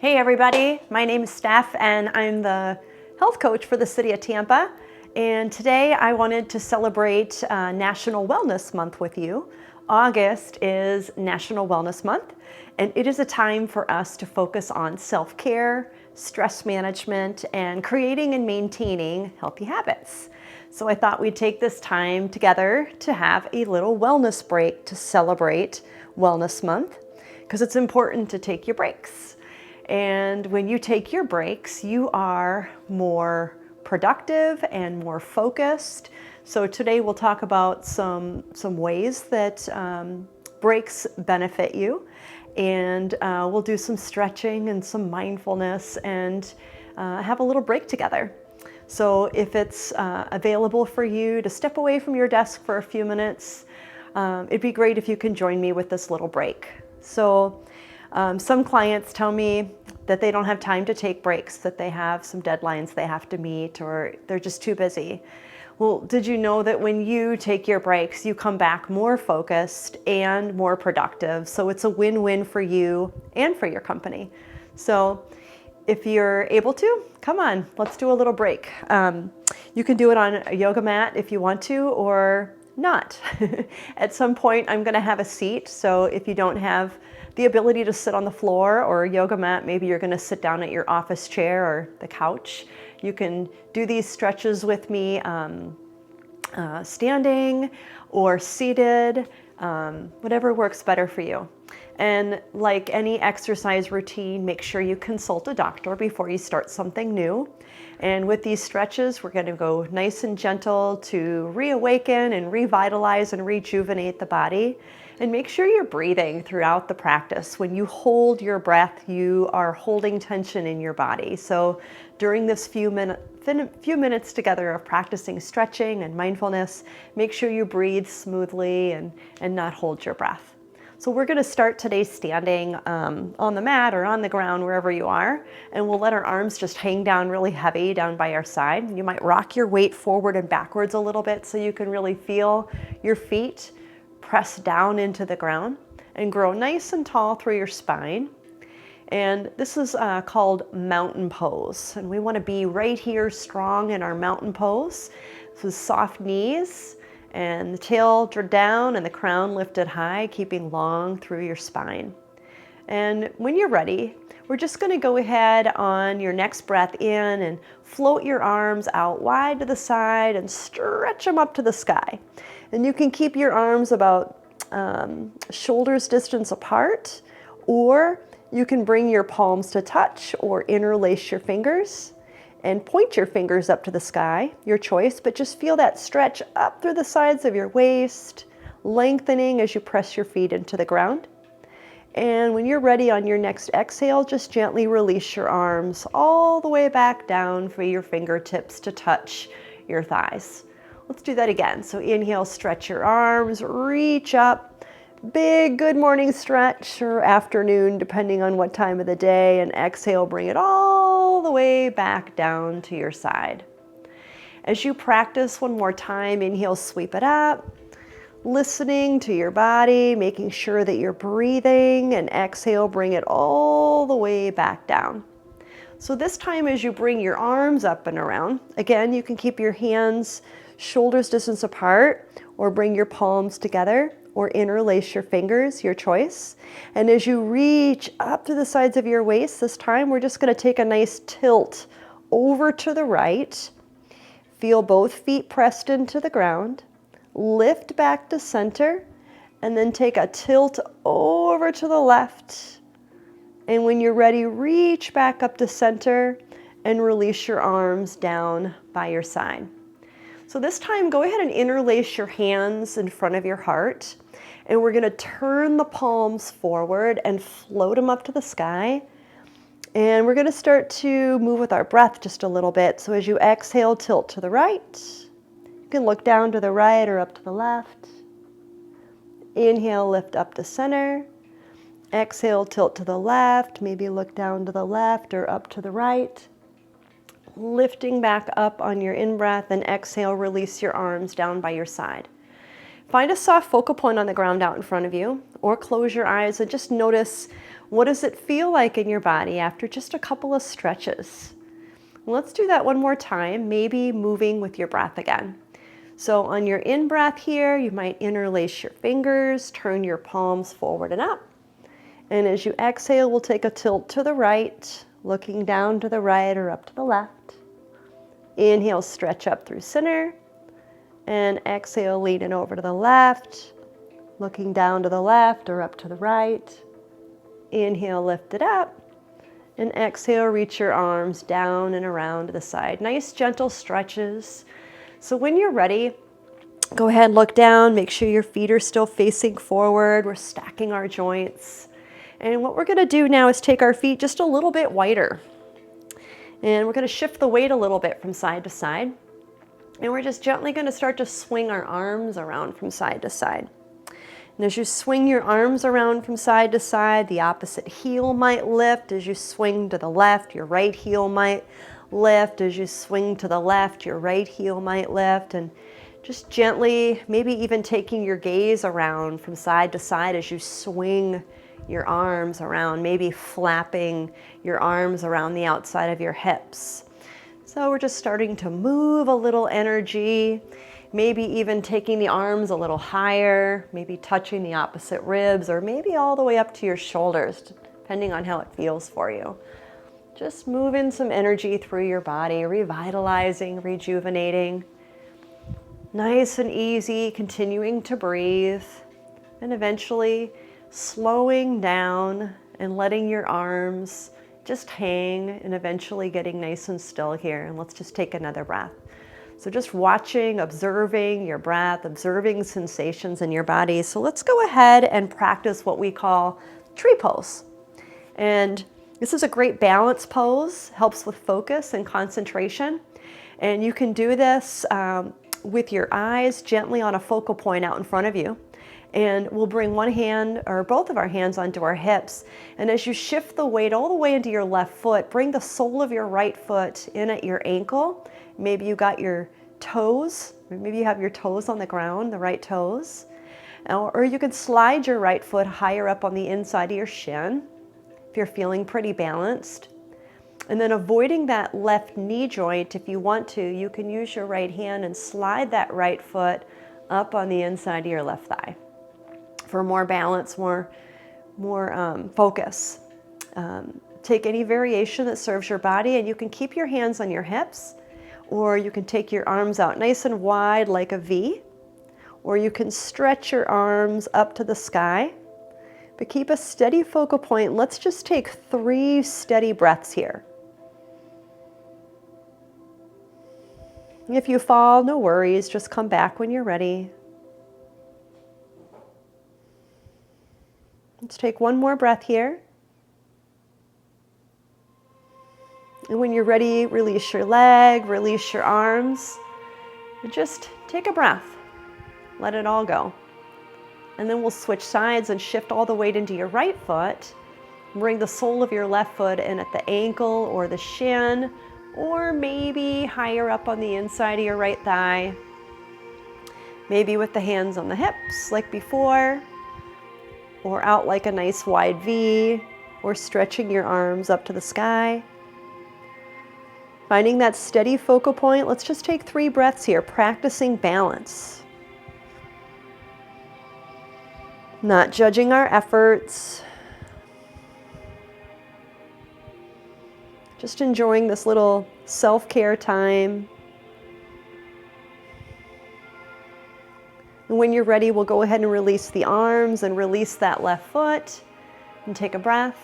Hey everybody, my name is Steph and I'm the health coach for the city of Tampa. And today I wanted to celebrate National Wellness Month with you. August is National Wellness Month, and it is a time for us to focus on self-care, stress management, and creating and maintaining healthy habits. So I thought we'd take this time together to have a little wellness break to celebrate Wellness Month, because it's important to take your breaks. And when you take your breaks, you are more productive and more focused. So today we'll talk about some ways that breaks benefit you. And we'll do some stretching and some mindfulness and have a little break together. So if it's available for you to step away from your desk for a few minutes, it'd be great if you can join me with this little break. So some clients tell me that they don't have time to take breaks, that they have some deadlines they have to meet, or they're just too busy. Well, did you know that when you take your breaks, you come back more focused and more productive? So it's a win-win for you and for your company. So if you're able to, come on, let's do a little break. You can do it on a yoga mat if you want to, or not. At some point, I'm gonna have a seat, so if you don't have the ability to sit on the floor or a yoga mat, maybe you're gonna sit down at your office chair or the couch. You can do these stretches with me standing or seated, whatever works better for you. And like any exercise routine, make sure you consult a doctor before you start something new. And with these stretches, we're gonna go nice and gentle to reawaken and revitalize and rejuvenate the body. And make sure you're breathing throughout the practice. When you hold your breath, you are holding tension in your body. So during this few minutes together of practicing stretching and mindfulness, make sure you breathe smoothly and not hold your breath. So we're gonna start today standing on the mat or on the ground, wherever you are, and we'll let our arms just hang down really heavy down by our side. You might rock your weight forward and backwards a little bit so you can really feel your feet press down into the ground and grow nice and tall through your spine. And this is called mountain pose. And we wanna be right here strong in our mountain pose. So soft knees and the tail down and the crown lifted high, keeping long through your spine. And when you're ready, we're just gonna go ahead on your next breath in and float your arms out wide to the side and stretch them up to the sky. And you can keep your arms about shoulders distance apart, or you can bring your palms to touch or interlace your fingers and point your fingers up to the sky, your choice, but just feel that stretch up through the sides of your waist, lengthening as you press your feet into the ground. And when you're ready on your next exhale, just gently release your arms all the way back down for your fingertips to touch your thighs. Let's do that again. So inhale, stretch your arms, reach up, big good morning stretch, or afternoon, depending on what time of the day, and exhale, bring it all the way back down to your side. As you practice one more time, inhale, sweep it up, listening to your body, making sure that you're breathing, and exhale, bring it all the way back down. So this time as you bring your arms up and around, again, you can keep your hands shoulders distance apart, or bring your palms together, or interlace your fingers, your choice. And as you reach up to the sides of your waist, this time we're just gonna take a nice tilt over to the right. Feel both feet pressed into the ground. Lift back to center, and then take a tilt over to the left. And when you're ready, reach back up to center and release your arms down by your side. So this time, go ahead and interlace your hands in front of your heart, and we're gonna turn the palms forward and float them up to the sky. And we're gonna start to move with our breath just a little bit. So as you exhale, tilt to the right. You can look down to the right or up to the left. Inhale, lift up to center. Exhale, tilt to the left, maybe look down to the left or up to the right. Lifting back up on your in-breath, and exhale, release your arms down by your side. Find a soft focal point on the ground out in front of you, or close your eyes and just notice What does it feel like in your body after just a couple of stretches? Let's do that one more time, maybe moving with your breath again. So on your in-breath here, you might interlace your fingers, turn your palms forward and up. And as you exhale, we'll take a tilt to the right, looking down to the right or up to the left. Inhale, stretch up through center. And exhale, lean it over to the left, looking down to the left or up to the right. Inhale, lift it up. And exhale, reach your arms down and around to the side. Nice, gentle stretches. So when you're ready, go ahead, look down, make sure your feet are still facing forward. We're stacking our joints. And what we're going to do now is take our feet just a little bit wider. And we're going to shift the weight a little bit from side to side. And we're just gently going to start to swing our arms around from side to side. And as you swing your arms around from side to side, the opposite heel might lift. As you swing to the left, your right heel might lift. As you swing to the left, your right heel might lift. And just gently, maybe even taking your gaze around from side to side as you swing your arms around, maybe flapping your arms around the outside of your hips. So we're just starting to move a little energy. Maybe even taking the arms a little higher, maybe touching the opposite ribs, or maybe all the way up to your shoulders, depending on how it feels for you. Just moving some energy through your body, revitalizing, rejuvenating. Nice and easy, continuing to breathe, and eventually slowing down and letting your arms just hang and eventually getting nice and still here. And let's just take another breath. So just watching, observing your breath, observing sensations in your body. So let's go ahead and practice what we call tree pose. And this is a great balance pose, helps with focus and concentration. And you can do this with your eyes gently on a focal point out in front of you. And we'll bring one hand or both of our hands onto our hips. And as you shift the weight all the way into your left foot, bring the sole of your right foot in at your ankle. Maybe you got your toes, maybe you have your toes on the ground, the right toes. Or you can slide your right foot higher up on the inside of your shin if you're feeling pretty balanced. And then avoiding that left knee joint, if you want to, you can use your right hand and slide that right foot up on the inside of your left thigh for more balance, more focus. Take any variation that serves your body, and you can keep your hands on your hips, or you can take your arms out nice and wide like a V, or you can stretch your arms up to the sky, but keep a steady focal point. Let's just take 3 steady breaths here. If you fall, no worries, just come back when you're ready. Let's take one more breath here. And when you're ready, release your leg, release your arms, and just take a breath. Let it all go. And then we'll switch sides and shift all the weight into your right foot. Bring the sole of your left foot in at the ankle or the shin, or maybe higher up on the inside of your right thigh. Maybe with the hands on the hips like before, or out like a nice wide V, or stretching your arms up to the sky. Finding that steady focal point. Let's just take 3 breaths here, practicing balance. Not judging our efforts. Just enjoying this little self-care time. And when you're ready, we'll go ahead and release the arms and release that left foot and take a breath.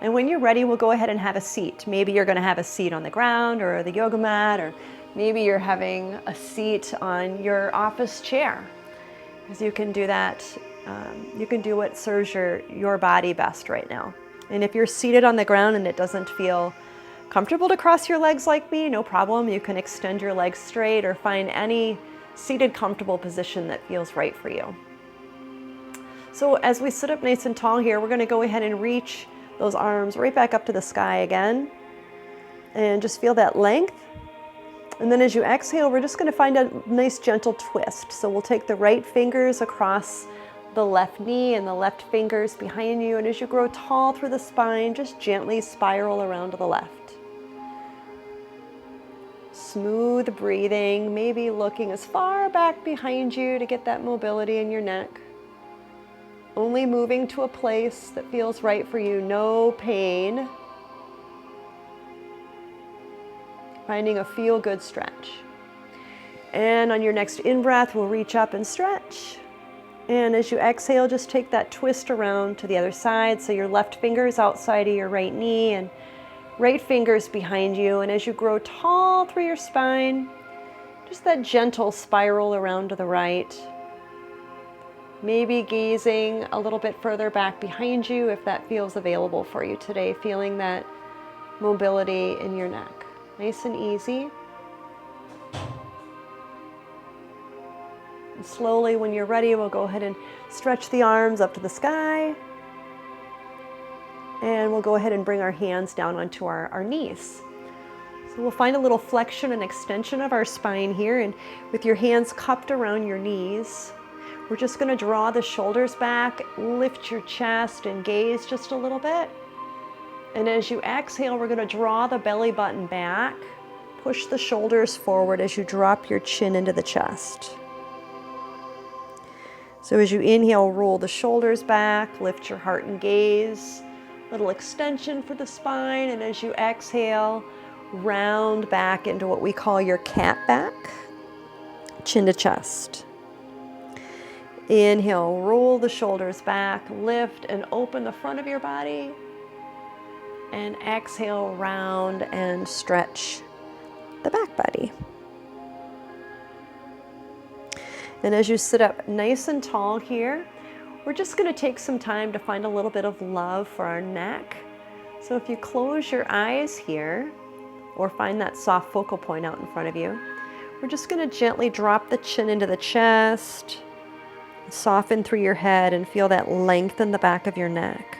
And when you're ready, we'll go ahead and have a seat. Maybe you're going to have a seat on the ground or the yoga mat, or maybe you're having a seat on your office chair. Because you can do that. You can do what serves your body best right now. And if you're seated on the ground and it doesn't feel comfortable to cross your legs like me, no problem. You can extend your legs straight or find any seated comfortable position that feels right for you. So as we sit up nice and tall here, we're going to go ahead and reach those arms right back up to the sky again. And just feel that length. And then as you exhale, we're just going to find a nice gentle twist. So we'll take the right fingers across the left knee and the left fingers behind you. And as you grow tall through the spine, just gently spiral around to the left. Smooth breathing, maybe looking as far back behind you to get that mobility in your neck. Only moving to a place that feels right for you, no pain. Finding a feel-good stretch. And on your next in-breath, we'll reach up and stretch. And as you exhale, just take that twist around to the other side. So your left finger is outside of your right knee and right finger's behind you. And as you grow tall through your spine, just that gentle spiral around to the right. Maybe gazing a little bit further back behind you if that feels available for you today, feeling that mobility in your neck. Nice and easy. And slowly, when you're ready, we'll go ahead and stretch the arms up to the sky. And we'll go ahead and bring our hands down onto our knees. So we'll find a little flexion and extension of our spine here. And with your hands cupped around your knees, we're just going to draw the shoulders back, lift your chest, and gaze just a little bit. And as you exhale, we're going to draw the belly button back, push the shoulders forward as you drop your chin into the chest. So as you inhale, roll the shoulders back, lift your heart and gaze, little extension for the spine. And as you exhale, round back into what we call your cat back, chin to chest. Inhale, roll the shoulders back, lift and open the front of your body. And exhale, round and stretch the back body. And as you sit up nice and tall here, we're just going to take some time to find a little bit of love for our neck. So if you close your eyes here, or find that soft focal point out in front of you, we're just going to gently drop the chin into the chest, soften through your head, and feel that length in the back of your neck.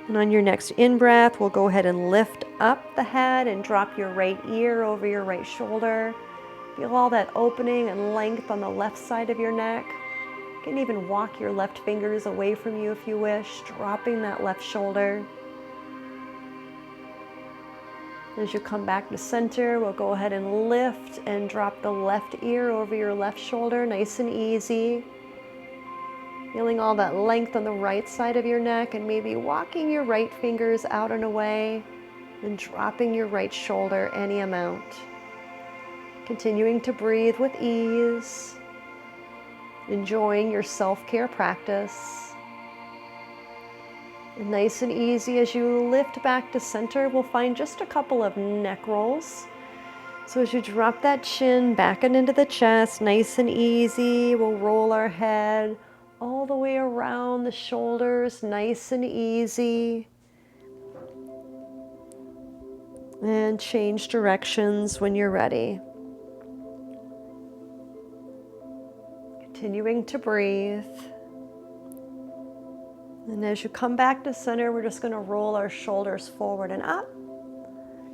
And on your next in-breath, we'll go ahead and lift up the head and drop your right ear over your right shoulder. Feel all that opening and length on the left side of your neck. You can even walk your left fingers away from you if you wish, dropping that left shoulder. As you come back to center, we'll go ahead and lift and drop the left ear over your left shoulder, nice and easy. Feeling all that length on the right side of your neck, and maybe walking your right fingers out and away and dropping your right shoulder any amount. Continuing to breathe with ease, enjoying your self-care practice. And nice and easy as you lift back to center, we'll find just a couple of neck rolls. So as you drop that chin back and into the chest, nice and easy, we'll roll our head all the way around the shoulders, nice and easy. And change directions when you're ready. Continuing to breathe. And as you come back to center, we're just going to roll our shoulders forward and up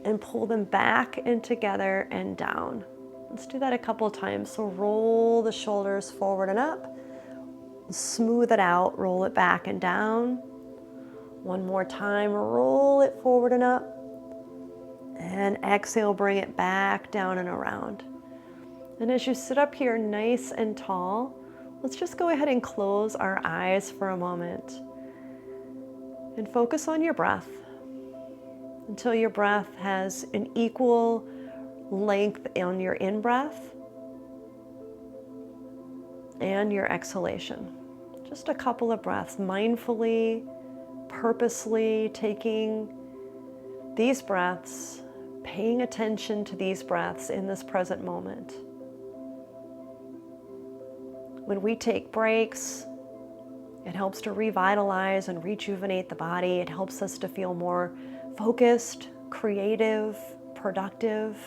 and pull them back and together and down. Let's do that a couple of times. So roll the shoulders forward and up. Smooth it out, roll it back and down. One more time, roll it forward and up. And exhale, bring it back down and around. And as you sit up here nice and tall, let's just go ahead and close our eyes for a moment. And focus on your breath until your breath has an equal length on your in-breath and your exhalation. Just a couple of breaths, mindfully, purposely taking these breaths, paying attention to these breaths in this present moment. When we take breaks, it helps to revitalize and rejuvenate the body. It helps us to feel more focused, creative, productive.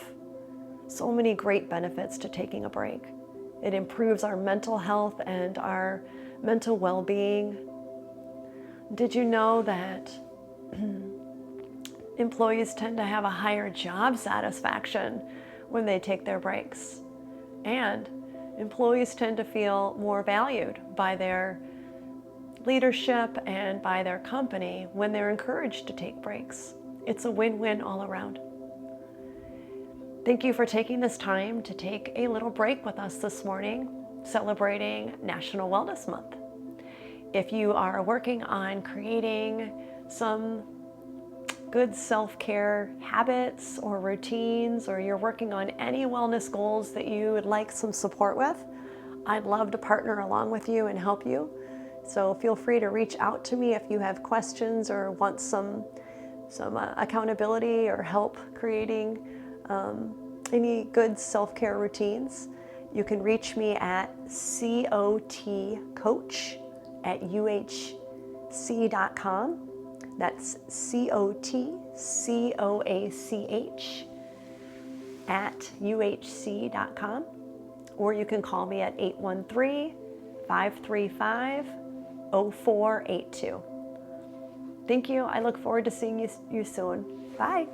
So many great benefits to taking a break. It improves our mental health and our mental well-being. Did you know that Employees tend to have a higher job satisfaction when they take their breaks. And employees tend to feel more valued by their leadership and by their company when they're encouraged to take breaks. It's a win-win all around. Thank you for taking this time to take a little break with us this morning, celebrating National Wellness Month. If you are working on creating some good self-care habits or routines, or you're working on any wellness goals that you would like some support with, I'd love to partner along with you and help you. So feel free to reach out to me if you have questions or want some accountability or help creating any good self-care routines. You can reach me at cotcoach@uhc.com. That's cotcoach@uhc.com. Or you can call me at 813-535-0482. Thank you. I look forward to seeing you soon. Bye.